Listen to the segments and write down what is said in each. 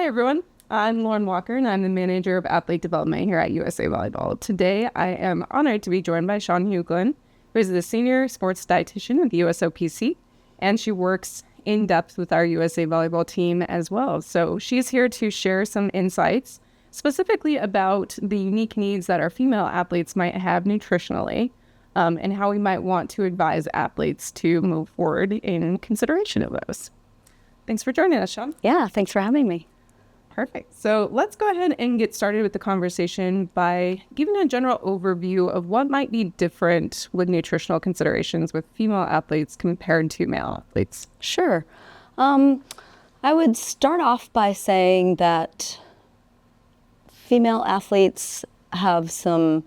everyone. I'm Lauren Walker, and I'm the manager of athlete development here at USA Volleyball. Today, I am honored to be joined by Shawn Hueglin, who is the senior sports dietitian at the USOPC, and she works in depth with our USA Volleyball team as well. So she's here to share some insights, specifically about the unique needs that our female athletes might have nutritionally, and how we might want to advise athletes to move forward in consideration of those. Thanks for joining us, Shawn. Yeah, thanks for having me. Perfect. So let's go ahead and get started with the conversation by giving a general overview of what might be different with nutritional considerations with female athletes compared to male athletes. Sure. I would start off by saying that female athletes have some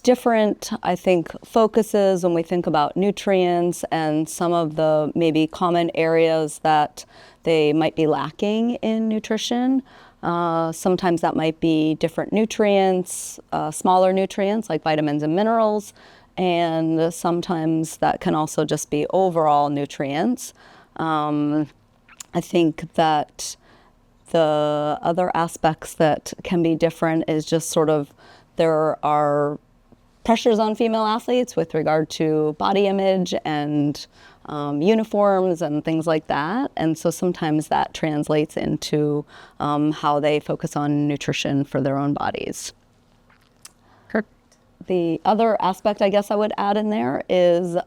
different, I think, focuses when we think about nutrients and some of the maybe common areas that they might be lacking in nutrition. Sometimes that might be different nutrients, smaller nutrients like vitamins and minerals, and sometimes that can also just be overall nutrients. I think that the other aspects that can be different is just sort of there are pressures on female athletes with regard to body image and uniforms and things like that. And so sometimes that translates into how they focus on nutrition for their own bodies. Correct. The other aspect I guess I would add in there is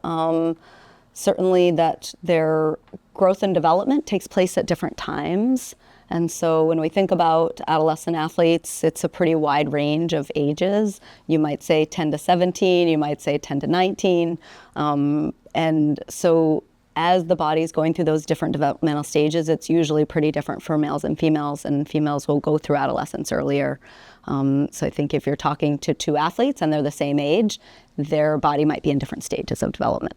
certainly that their growth and development takes place at different times. And so when we think about adolescent athletes, it's a pretty wide range of ages. You might say 10 to 17, you might say 10 to 19. And so as the body's going through those different developmental stages, it's usually pretty different for males and females will go through adolescence earlier. So I think if you're talking to two athletes and they're the same age, their body might be in different stages of development.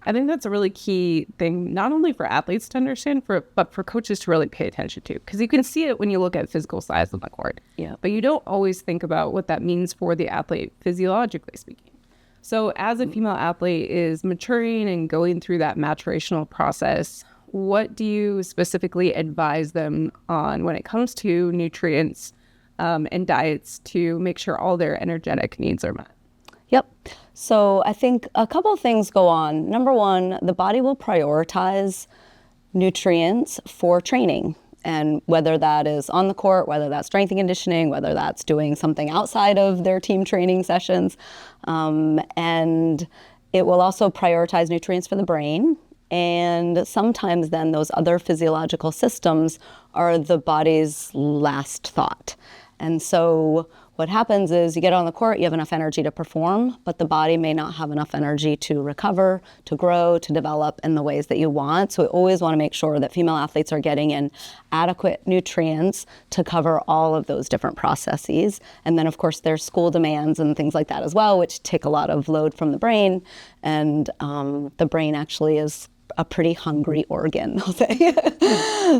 I think that's a really key thing, not only for athletes to understand, but for coaches to really pay attention to. Because you can see it when you look at physical size on the court. Yeah. But you don't always think about what that means for the athlete, physiologically speaking. So as a female athlete is maturing and going through that maturational process, what do you specifically advise them on when it comes to nutrients and diets to make sure all their energetic needs are met? Yep. So I think a couple of things go on. Number one, the body will prioritize nutrients for training. And whether that is on the court, whether that's strength and conditioning, whether that's doing something outside of their team training sessions. And it will also prioritize nutrients for the brain. And sometimes then those other physiological systems are the body's last thought. And so what happens is you get on the court, you have enough energy to perform, but the body may not have enough energy to recover, to grow, to develop in the ways that you want. So we always want to make sure that female athletes are getting in adequate nutrients to cover all of those different processes. And then, of course, there's school demands and things like that as well, which take a lot of load from the brain. And the brain actually is a pretty hungry organ, I'll say.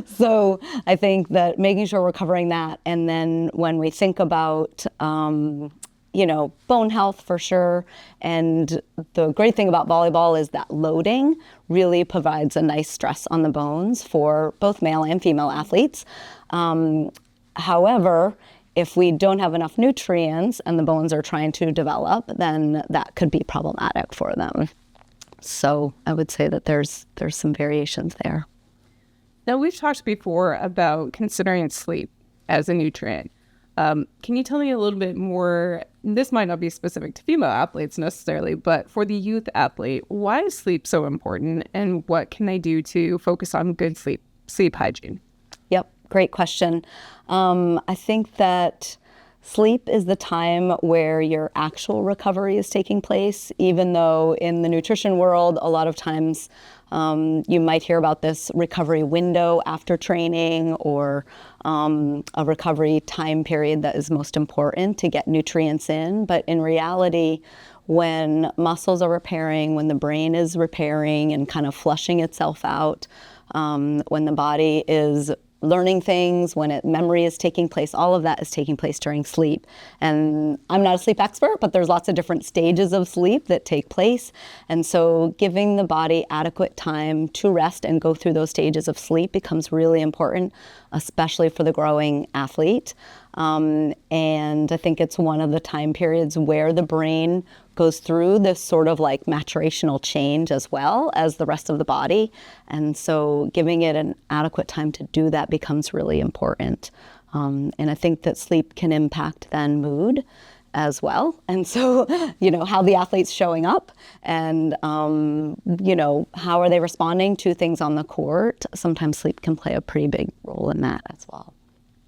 So I think that making sure we're covering that. And then when we think about, bone health for sure. And the great thing about volleyball is that loading really provides a nice stress on the bones for both male and female athletes. However, if we don't have enough nutrients and the bones are trying to develop, then that could be problematic for them. So I would say that there's some variations there. Now, we've talked before about considering sleep as a nutrient. Can you tell me a little bit more? This might not be specific to female athletes necessarily, but for the youth athlete, why is sleep so important and what can they do to focus on good sleep hygiene? Yep, great question. I think that sleep is the time where your actual recovery is taking place, even though in the nutrition world, a lot of times you might hear about this recovery window after training or a recovery time period that is most important to get nutrients in. But in reality, when muscles are repairing, when the brain is repairing and kind of flushing itself out, when the body is learning things, when memory is taking place, all of that is taking place during sleep. And I'm not a sleep expert, but there's lots of different stages of sleep that take place. And so giving the body adequate time to rest and go through those stages of sleep becomes really important, especially for the growing athlete. And I think it's one of the time periods where the brain goes through this sort of like maturational change as well as the rest of the body. And so giving it an adequate time to do that becomes really important. And I think that sleep can impact then mood as well. And so, how the athlete's showing up and, how are they responding to things on the court? Sometimes sleep can play a pretty big role in that as well.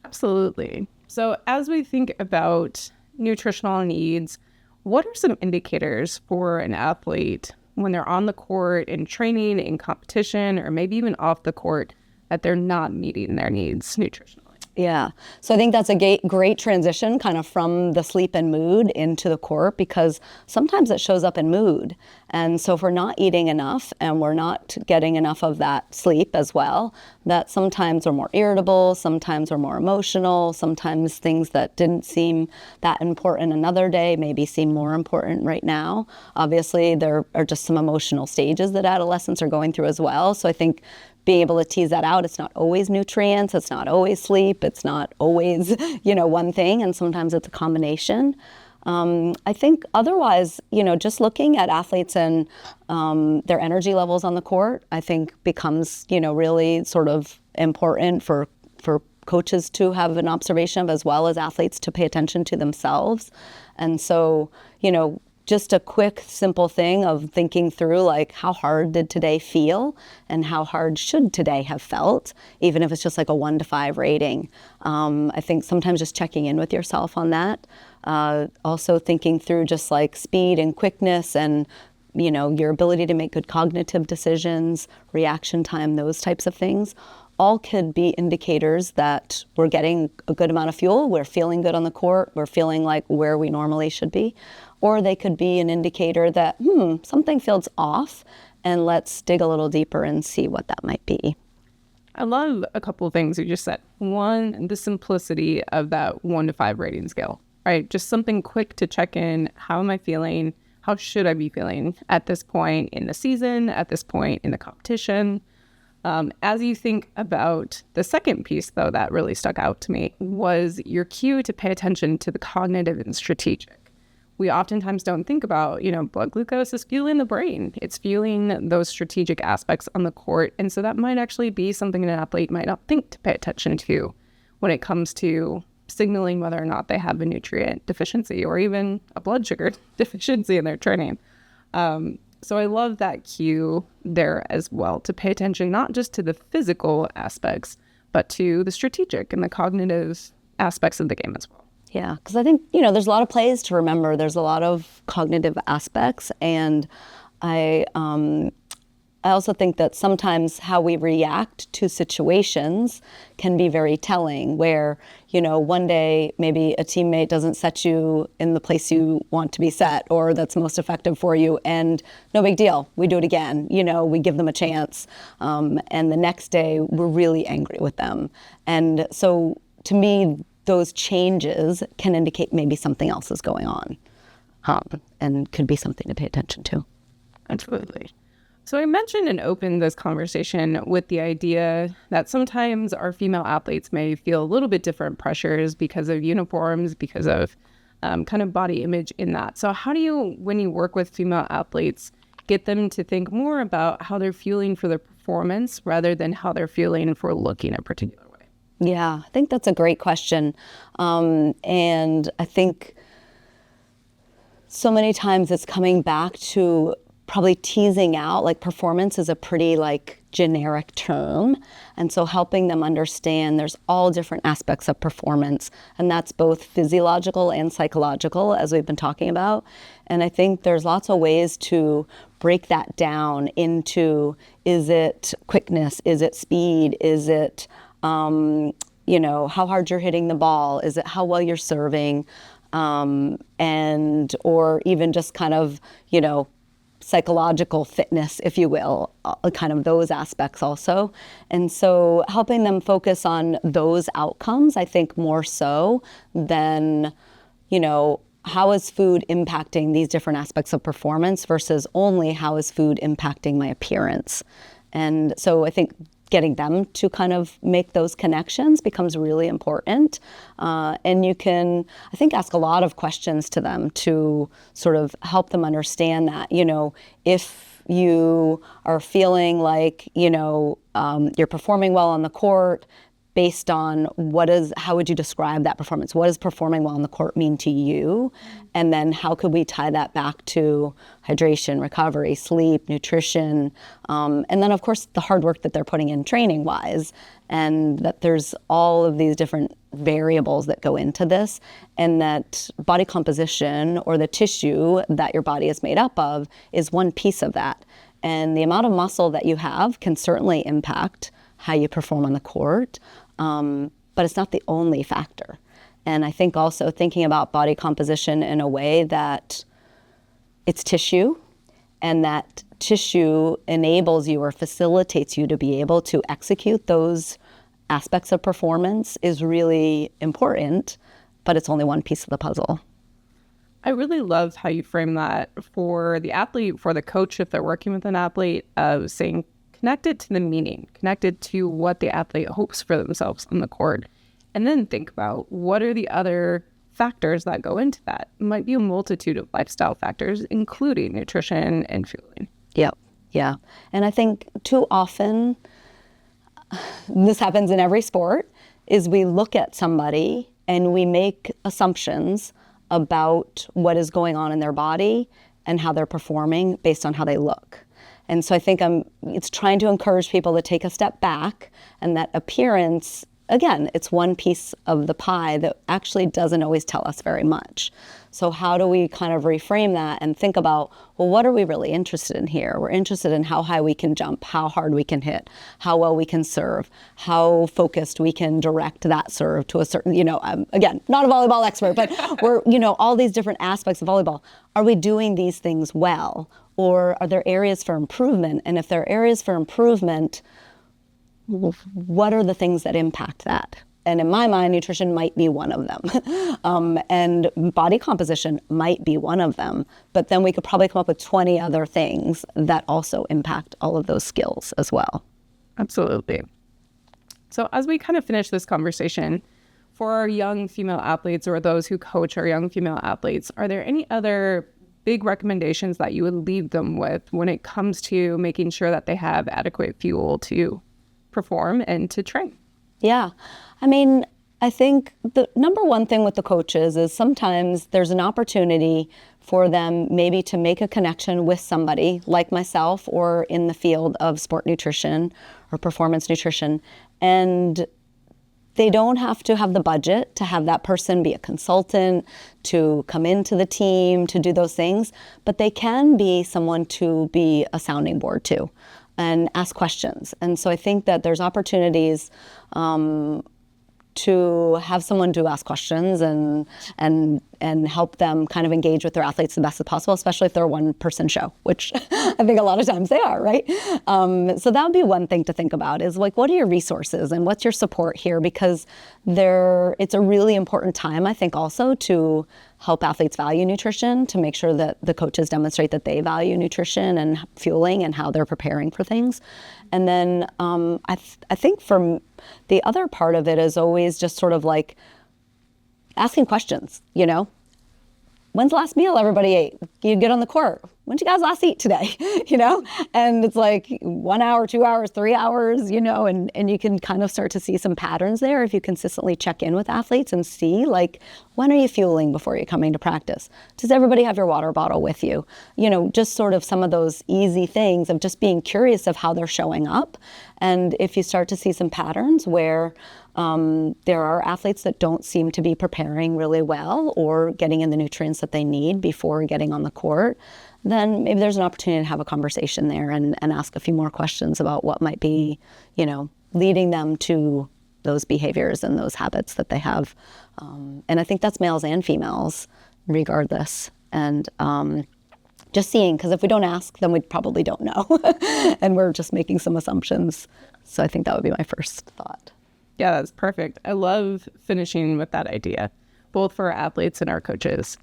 Absolutely. So as we think about nutritional needs, what are some indicators for an athlete when they're on the court in training, in competition, or maybe even off the court that they're not meeting their needs nutritionally? Yeah. So I think that's a great transition kind of from the sleep and mood into the court, because sometimes it shows up in mood. And so if we're not eating enough and we're not getting enough of that sleep as well, that sometimes we're more irritable, sometimes we're more emotional, sometimes things that didn't seem that important another day maybe seem more important right now. Obviously, there are just some emotional stages that adolescents are going through as well. So I think being able to tease that out, it's not always nutrients, it's not always sleep, it's not always, one thing, and sometimes it's a combination. I think otherwise, just looking at athletes and their energy levels on the court, I think becomes, really sort of important for coaches to have an observation of, as well as athletes to pay attention to themselves. And so, just a quick, simple thing of thinking through, like, how hard did today feel and how hard should today have felt, even if it's just like a 1 to 5 rating. I think sometimes just checking in with yourself on that. Also thinking through just like speed and quickness and, your ability to make good cognitive decisions, reaction time, those types of things. All could be indicators that we're getting a good amount of fuel, we're feeling good on the court, we're feeling like where we normally should be. Or they could be an indicator that, something feels off, and let's dig a little deeper and see what that might be. I love a couple of things you just said. One, the simplicity of that 1 to 5 rating scale, right? Just something quick to check in. How am I feeling? How should I be feeling at this point in the season, at this point in the competition? As you think about the second piece, though, that really stuck out to me was your cue to pay attention to the cognitive and strategic. We oftentimes don't think about, blood glucose is fueling the brain. It's fueling those strategic aspects on the court. And so that might actually be something an athlete might not think to pay attention to when it comes to signaling whether or not they have a nutrient deficiency or even a blood sugar deficiency in their training. So I love that cue there as well, to pay attention not just to the physical aspects, but to the strategic and the cognitive aspects of the game as well. Yeah, because I think, there's a lot of plays to remember. There's a lot of cognitive aspects. And I also think that sometimes how we react to situations can be very telling, where, one day maybe a teammate doesn't set you in the place you want to be set or that's most effective for you, and no big deal. We do it again. We give them a chance. And the next day we're really angry with them. And so to me, those changes can indicate maybe something else is going on, and could be something to pay attention to. Absolutely. So I mentioned and opened this conversation with the idea that sometimes our female athletes may feel a little bit different pressures because of uniforms, because of kind of body image in that. So how do you, when you work with female athletes, get them to think more about how they're feeling for their performance rather than how they're feeling for looking a particular way? Yeah, I think that's a great question. And I think so many times it's coming back to probably teasing out, like, performance is a pretty generic term. And so helping them understand there's all different aspects of performance, and that's both physiological and psychological, as we've been talking about. And I think there's lots of ways to break that down into, is it quickness? Is it speed? Is it how hard you're hitting the ball? Is it how well you're serving? Or even just kind of, psychological fitness, if you will, kind of those aspects also. And so helping them focus on those outcomes, I think more so than, how is food impacting these different aspects of performance versus only how is food impacting my appearance. And so I think getting them to kind of make those connections becomes really important. And you can, I think, ask a lot of questions to them to sort of help them understand that, if you are feeling like, you're performing well on the court, based on how would you describe that performance? What does performing well on the court mean to you? And then how could we tie that back to hydration, recovery, sleep, nutrition, and then of course the hard work that they're putting in training wise, and that there's all of these different variables that go into this, and that body composition or the tissue that your body is made up of is one piece of that. And the amount of muscle that you have can certainly impact how you perform on the court, but it's not the only factor. And I think also thinking about body composition in a way that it's tissue, and that tissue enables you or facilitates you to be able to execute those aspects of performance is really important, but it's only one piece of the puzzle. I really love how you frame that for the athlete, for the coach, if they're working with an athlete, of saying, connected to the meaning, connected to what the athlete hopes for themselves on the court. And then think about what are the other factors that go into that. It might be a multitude of lifestyle factors, including nutrition and fueling. Yep. Yeah. And I think too often, this happens in every sport, is we look at somebody and we make assumptions about what is going on in their body and how they're performing based on how they look. And so I think it's trying to encourage people to take a step back, and that appearance, again, it's one piece of the pie that actually doesn't always tell us very much. So how do we kind of reframe that and think about, well, what are we really interested in here? We're interested in how high we can jump, how hard we can hit, how well we can serve, how focused we can direct that serve to a certain, again, not a volleyball expert, but we're, all these different aspects of volleyball. Are we doing these things well? Or are there areas for improvement? And if there are areas for improvement, what are the things that impact that? And in my mind, nutrition might be one of them. And body composition might be one of them. But then we could probably come up with 20 other things that also impact all of those skills as well. Absolutely. So as we kind of finish this conversation, for our young female athletes or those who coach our young female athletes, are there any other big recommendations that you would leave them with when it comes to making sure that they have adequate fuel to perform and to train? Yeah. I mean, I think the number one thing with the coaches is sometimes there's an opportunity for them maybe to make a connection with somebody like myself or in the field of sport nutrition or performance nutrition. And they don't have to have the budget to have that person be a consultant, to come into the team, to do those things, but they can be someone to be a sounding board to and ask questions. And so I think that there's opportunities to have someone to ask questions and help them kind of engage with their athletes the best as possible, especially if they're a one-person show, which I think a lot of times they are, right? So that would be one thing to think about is like, what are your resources and what's your support here? Because it's a really important time, I think, also to help athletes value nutrition, to make sure that the coaches demonstrate that they value nutrition and fueling and how they're preparing for things. And then I think for the other part of it is always just sort of like asking questions, When's the last meal everybody ate? You get on the court. When did you guys last eat today? And it's like 1 hour, 2 hours, 3 hours, and you can kind of start to see some patterns there if you consistently check in with athletes and see like, when are you fueling before you're coming to practice? Does everybody have your water bottle with you? Just sort of some of those easy things of just being curious of how they're showing up. And if you start to see some patterns where there are athletes that don't seem to be preparing really well or getting in the nutrients that they need before getting on the court, then maybe there's an opportunity to have a conversation there and ask a few more questions about what might be, leading them to those behaviors and those habits that they have. And I think that's males and females regardless. And just seeing, because if we don't ask, then we probably don't know. And we're just making some assumptions. So I think that would be my first thought. Yeah, that's perfect. I love finishing with that idea, both for our athletes and our coaches.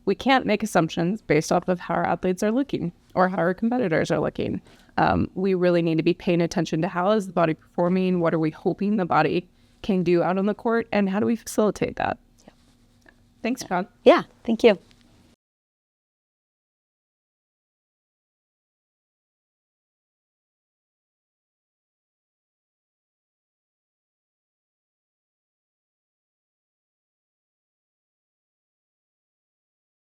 We can't make assumptions based off of how our athletes are looking or how our competitors are looking. We really need to be paying attention to how is the body performing, what are we hoping the body can do out on the court, and how do we facilitate that? Yeah. Thanks, Shawn. Yeah, thank you.